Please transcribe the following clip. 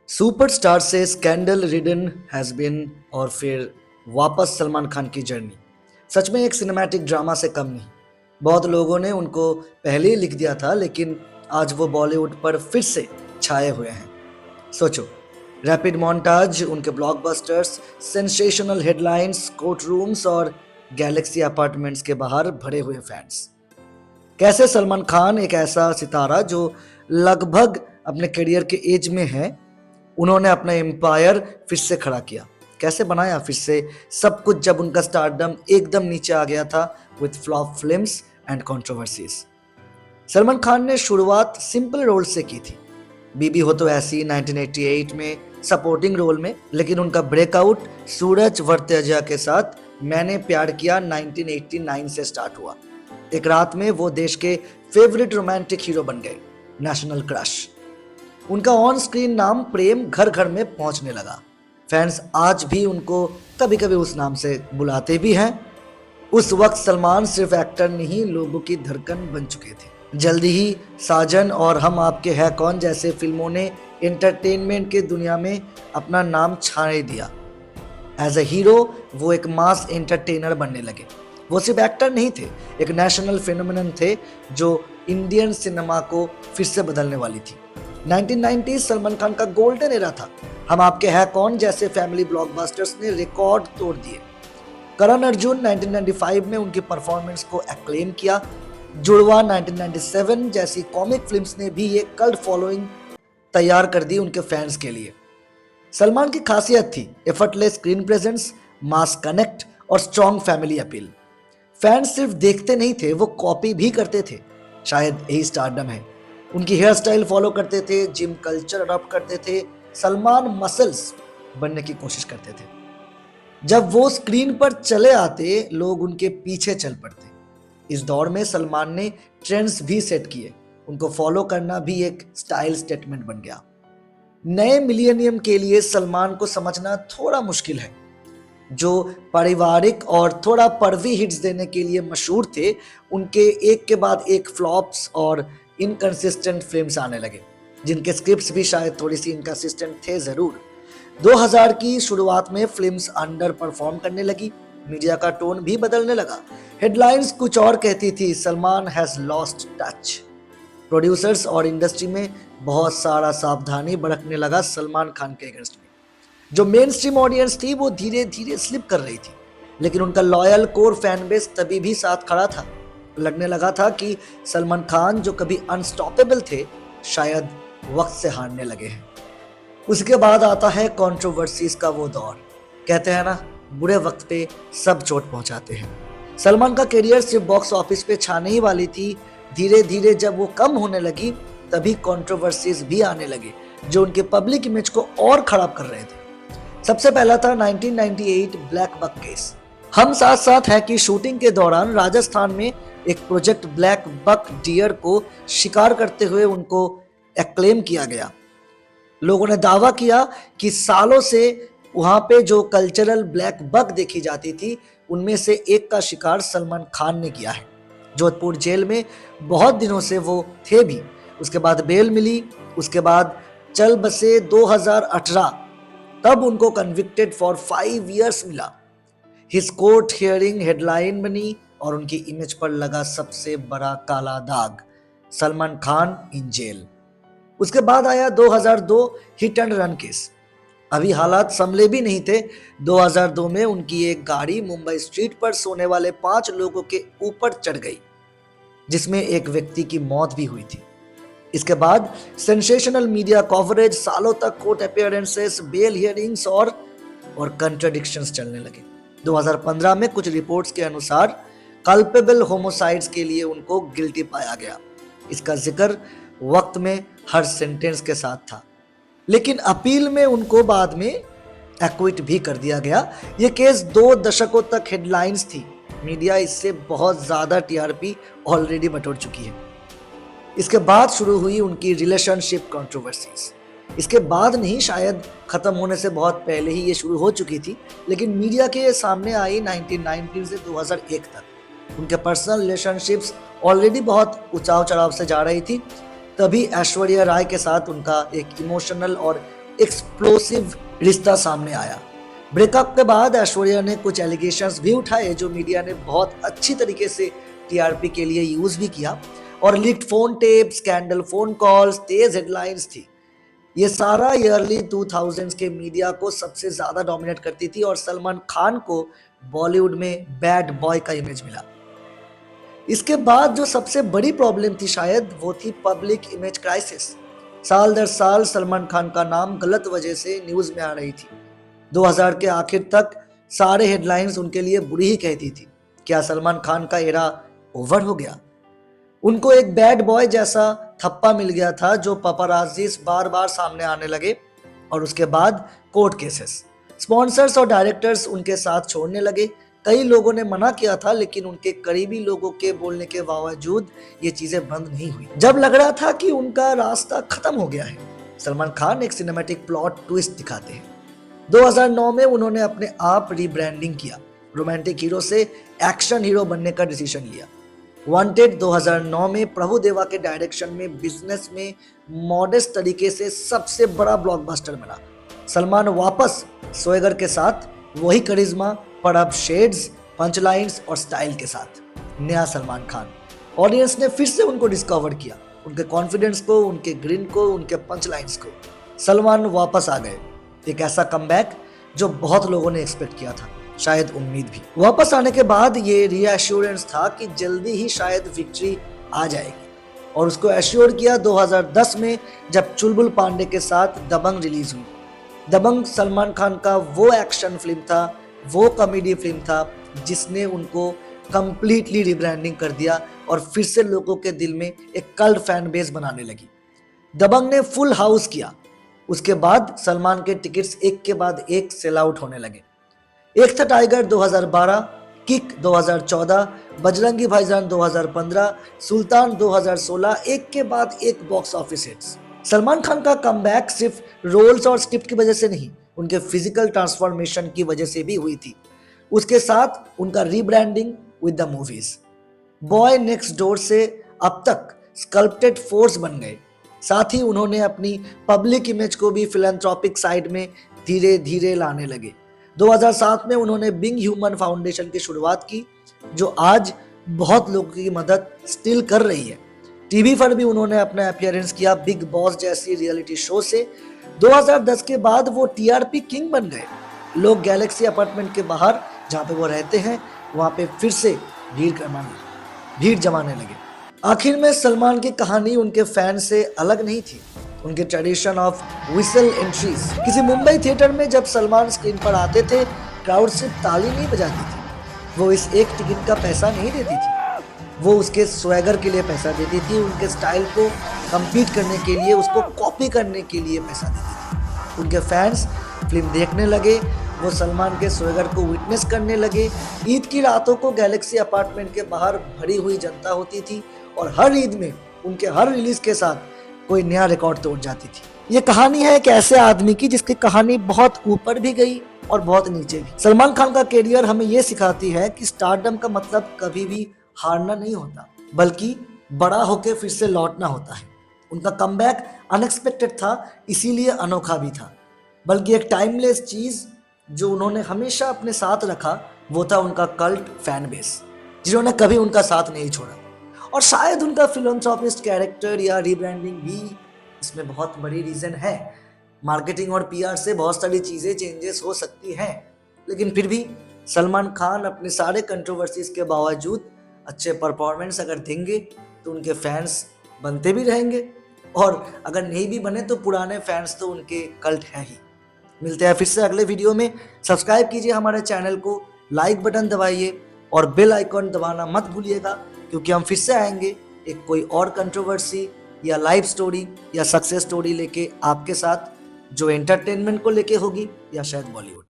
Superstar से scandal ridden has been और फिर वापस सलमान खान की जर्नी सच में एक सिनेमैटिक ड्रामा से कम नहीं। बहुत लोगों ने उनको पहले ही लिख दिया था, लेकिन आज वो बॉलीवुड पर फिर से छाए हुए हैं। सोचो, रैपिड मोन्टाज, उनके blockbusters, sensational headlines, court rooms और गैलेक्सी अपार्टमेंट्स के बाहर भरे हुए फैंस। कैसे सलमान खान, एक ऐसा सितारा जो लगभग अपने करियर के एज में है, उन्होंने अपना एम्पायर फिर से खड़ा किया। कैसे बनाया फिर से सब कुछ जब उनका स्टारडम एकदम नीचे आ गया था with flop films and controversies. Salman Khan ने शुरुआत सिंपल रोल से की थी। बीबी हो तो ऐसी 1988 में सपोर्टिंग रोल में, लेकिन उनका ब्रेकआउट सूरज वर्तेजा के साथ मैंने प्यार किया 1989 से स्टार्ट हुआ। एक रात में वो देश के फेवरेट रोमांटिक हीरो बन गए, नेशनल क्रश। उनका ऑन स्क्रीन नाम प्रेम घर घर में पहुंचने लगा। फैंस आज भी उनको कभी कभी उस नाम से बुलाते भी हैं। उस वक्त सलमान सिर्फ एक्टर नहीं, लोगों की धड़कन बन चुके थे। जल्दी ही साजन और हम आपके हैं कौन जैसे फिल्मों ने एंटरटेनमेंट के दुनिया में अपना नाम छाने दिया। एज ए हीरो वो एक मास एंटरटेनर बनने लगे। वो सिर्फ एक्टर नहीं थे, एक नेशनल फिनोमिनन थे जो इंडियन सिनेमा को फिर से बदलने वाली थी। 1990 सलमान खान का गोल्डन एरा था। हम आपके हैं कौन जैसे फैमिली ब्लॉकबस्टर्स ने रिकॉर्ड तोड़ दिए। करण अर्जुन 1995 में उनकी परफॉर्मेंस को एक्लेम किया। जुड़वा 1997 जैसी कॉमिक फिल्म्स ने भी एक कल्ट फॉलोइंग तैयार कर दी उनके फैंस के लिए। सलमान की खासियत थी एफर्टलेस स्क्रीन प्रेजेंस, मास कनेक्ट और स्ट्रॉन्ग फैमिली अपील। फैंस सिर्फ देखते नहीं थे, वो कॉपी भी करते थे। शायद यही स्टारडम है। उनकी हेयर स्टाइल फॉलो करते थे, जिम कल्चर अडॉप्ट करते थे, सलमान मसल्स बनने की कोशिश करते थे। जब वो स्क्रीन पर चले आते, लोग उनके पीछे चल पड़ते। इस दौर में सलमान ने ट्रेंड्स भी सेट किए। उनको फॉलो करना भी एक स्टाइल स्टेटमेंट बन गया। नए मिलियनियम के लिए सलमान को समझना थोड़ा मुश्किल है। जो पारिवारिक और थोड़ा पर्वी हिट्स देने के लिए मशहूर थे, उनके एक के बाद एक फ्लॉप्स और इनकंसिस्टेंट फिल्म्स आने लगे, जिनके स्क्रिप्ट्स भी शायद थोड़ी सी इनकंसिस्टेंट थे जरूर। 2000 की शुरुआत में फिल्म्स अंडर परफॉर्म करने लगी, मीडिया का टोन भी बदलने लगा। हेडलाइंस कुछ और कहती थी, Salman has lost touch. Producers और इंडस्ट्री में बहुत सारा सावधानी बरतने लगा सलमान खान के अगेंस्ट में। जो मेन स्ट्रीम ऑडियंस थी वो धीरे धीरे स्लिप कर रही थी, लेकिन उनका लॉयल कोर फैन बेस तभी भी साथ खड़ा था। लगने लगा था कि सलमान खान जो कभी अनस्टॉपेबल थे, शायद वक्त से हारने लगे हैं। उसके बाद आता है कंट्रोवर्सीज का वो दौर। कहते हैं ना, बुरे वक्त पे सब चोट पहुंचाते हैं। सलमान का करियर सिर्फ बॉक्स ऑफिस पे छाने ही वाली थी। धीरे धीरे जब वो कम होने लगी, तभी कंट्रोवर्सीज भी आने लगे जो उनके पब्लिक इमेज को और खराब कर रहे थे। सबसे पहला था 1998 ब्लैक बक केस। हम साथ साथ हैं कि शूटिंग के दौरान राजस्थान में एक प्रोजेक्ट ब्लैक बक डियर को शिकार करते हुए उनको एक्लेम किया गया। लोगों ने दावा किया कि सालों से वहां पे जो कल्चरल ब्लैक बक देखी जाती थी, उनमें से एक का शिकार सलमान खान ने किया है। जोधपुर जेल में बहुत दिनों से वो थे भी। उसके बाद बेल मिली, उसके बाद चल बसे 2018, तब उनको कन्विक्टेड फॉर 5 इयर्स मिला। हिज कोर्ट हियरिंग हेडलाइन बनी और उनकी इमेज पर लगा सबसे बड़ा काला दाग, सलमान खान इन जेल। उसके बाद आया 2002 हिट एंड रन केस। अभी हालात संभले भी नहीं थे। 2002 में उनकी एक गाड़ी मुंबई स्ट्रीट पर सोने वाले 5 लोगों के ऊपर चढ़ गई, जिसमें एक व्यक्ति की मौत भी हुई थी। इसके बाद सेंसेशनल मीडिया कवरेज, सालों तक कोर्ट अपीयरेंसेस, बेल हियरिंग्स और कंट्राडिक्शंस चलने लगे। 2015 में कुछ रिपोर्ट्स के अनुसार कल्पेबल होमोसाइड्स के लिए उनको गिल्टी पाया गया। इसका जिक्र वक्त में हर सेंटेंस के साथ था, लेकिन अपील में उनको बाद में एक्विट भी कर दिया गया। यह केस 2 दशकों तक हेडलाइंस थी। मीडिया इससे बहुत ज्यादा टीआरपी ऑलरेडी बटोर चुकी है। इसके बाद शुरू हुई उनकी रिलेशनशिप कंट्रोवर्सीज। इसके बाद नहीं, शायद खत्म होने से बहुत पहले ही ये शुरू हो चुकी थी, लेकिन मीडिया के सामने आई 1990 से 2001 तक। उनके पर्सनल रिलेशनशिप्स ऑलरेडी बहुत उतार चढ़ाव से जा रही थी। तभी ऐश्वर्या राय के साथ उनका एक इमोशनल और एक्सप्लोसिव रिश्ता सामने आया। ब्रेकअप के बाद ऐश्वर्या ने कुछ एलिगेशंस भी उठाए जो मीडिया ने बहुत अच्छी तरीके से टीआरपी के लिए यूज भी किया, और leaked phone tape, scandal phone calls, तेज हेडलाइंस थी। ये सारा ईयरली 2000s के मीडिया को सबसे ज्यादा डोमिनेट करती थी, और सलमान खान को बॉलीवुड में बैड बॉय का इमेज मिला। इसके बाद जो सबसे बड़ी प्रॉब्लम थी शायद, वो थी पब्लिक इमेज क्राइसिस। साल दर साल सलमान खान का नाम गलत वजह से न्यूज में आ रही थी। 2000 के आखिर तक सारे हेडलाइंस उनके लिए बुरी ही कहती थी। क्या सलमान खान का एरा ओवर हो गया? उनको एक बैड बॉय जैसा थप्पा मिल गया था जो पपाराजीज बार बार सामने आने लगे, और उसके बाद कोर्ट केसेस, स्पॉन्सर्स और डायरेक्टर्स उनके साथ छोड़ने लगे। कई लोगों ने मना किया था, लेकिन उनके करीबी लोगों के बोलने के बावजूद ये चीजें बंद नहीं हुई। जब लग रहा था कि उनका रास्ता खत्म हो गया है, सलमान खान एक सिनेमैटिक प्लॉट ट्विस्ट दिखाते हैं। 2009 में उन्होंने अपने आप रीब्रांडिंग किया, रोमांटिक हीरो से एक्शन हीरो बनने का डिसीजन लिया। वांटेड 2009 में प्रभुदेवा के डायरेक्शन में बिजनेस में मॉडेस्ट तरीके से सबसे बड़ा ब्लॉकबस्टर बना। सलमान वापस स्वैगर के साथ, वही करिश्मा पर अब शेड्स, पंचलाइंस और स्टाइल के साथ। नया सलमान खान। ऑडियंस ने फिर से उनको डिस्कवर किया, उनके कॉन्फिडेंस को, उनके ग्रिन को, उनके पंचलाइंस को। सलमान वापस आ गए, एक ऐसा कमबैक जो बहुत लोगों ने एक्सपेक्ट किया था, शायद उम्मीद भी। वापस आने के बाद ये रीएश्योरेंस था कि जल्दी ही शायद विक्ट्री आ जाएगी, और उसको एश्योर किया 2010 में जब चुलबुल पांडे के साथ दबंग रिलीज हुई। दबंग सलमान खान का वो एक्शन फिल्म था, वो कॉमेडी फिल्म था जिसने उनको कंप्लीटली रिब्रांडिंग कर दिया और फिर से लोगों के दिल में एक कल्ट फैन बेस बनाने लगी। दबंग ने फुल हाउस किया। उसके बाद सलमान के टिकट्स एक के बाद एक सेल आउट होने लगे। एक था टाइगर 2012, किक 2014, बजरंगी भाईजान 2015, सुल्तान 2016, एक के बाद एक box office hits. Salman Khan का कमबैक सिर्फ रोल्स और स्क्रिप्ट की वजह से नहीं, उनके फिजिकल ट्रांसफॉर्मेशन की वजह से भी हुई थी। उसके साथ उनका rebranding with the movies. Boy next door से अब तक स्कल्प्टेड फोर्स बन गए। साथ ही उन्होंने अपनी पब्लिक इमेज को भी फिलैंथ्रोपिक साइड में धीरे धीरे लाने लगे। 2007 में उन्होंने बिंग ह्यूमन फाउंडेशन की शुरुआत की, जो आज बहुत लोगों की मदद स्टिल कर रही है। टीवी पर भी उन्होंने अपना अपीयरेंस किया बिग बॉस जैसी रियलिटी शो से। 2010 के बाद वो टीआरपी किंग बन गए। लोग गैलेक्सी अपार्टमेंट के बाहर जहाँ पे वो रहते हैं, वहाँ पे फिर से भीड़ जमाने लगे। आखिर में सलमान की कहानी उनके फैन से अलग नहीं थी, उनके ट्रेडिशन ऑफ विसल एंट्रीज। किसी मुंबई थिएटर में जब सलमान स्क्रीन पर आते थे, क्राउड सिर्फ ताली नहीं बजाती थी, वो इस एक टिकट का पैसा नहीं देती थी, वो उसके स्वैगर के लिए पैसा देती थी, उनके स्टाइल को कम्पीट करने के लिए, उसको कॉपी करने के लिए पैसा देती थी। उनके फैंस फिल्म देखने लगे, वो सलमान के स्वैगर को विटनेस करने लगे। ईद की रातों को गैलेक्सी अपार्टमेंट के बाहर भरी हुई जनता होती थी, और हर ईद में उनके हर रिलीज के साथ कोई नया रिकॉर्ड तोड़ जाती थी। ये कहानी है एक ऐसे आदमी की जिसकी कहानी बहुत ऊपर भी गई और बहुत नीचे भी। सलमान खान का कैरियर हमें ये सिखाती है कि स्टारडम का मतलब कभी भी हारना नहीं होता, बल्कि बड़ा होकर फिर से लौटना होता है। उनका कमबैक अनएक्सपेक्टेड था, इसीलिए अनोखा भी था, बल्कि एक टाइमलेस चीज जो उन्होंने हमेशा अपने साथ रखा, वो था उनका कल्ट फैन बेस, जिन्होंने कभी उनका साथ नहीं छोड़ा। और शायद उनका फिलॉन्थ्रोपिस्ट कैरेक्टर या रीब्रांडिंग भी इसमें बहुत बड़ी रीजन है। मार्केटिंग और पीआर से बहुत सारी चीजें चेंजेस हो सकती हैं, लेकिन फिर भी सलमान खान अपने सारे कंट्रोवर्सीज के बावजूद अच्छे परफॉर्मेंस अगर देंगे तो उनके फैंस बनते भी रहेंगे, और अगर नहीं भी बने तो पुराने फैंस तो उनके कल्ट हैं ही। मिलते हैं फिर से अगले वीडियो में। सब्सक्राइब कीजिए हमारे चैनल को, लाइक बटन दबाइए और बेल आइकॉन दबाना मत भूलिएगा, क्योंकि हम फिर से आएंगे एक कोई और कंट्रोवर्सी या लाइफ स्टोरी या सक्सेस स्टोरी लेके आपके साथ, जो एंटरटेनमेंट को लेके होगी या शायद बॉलीवुड।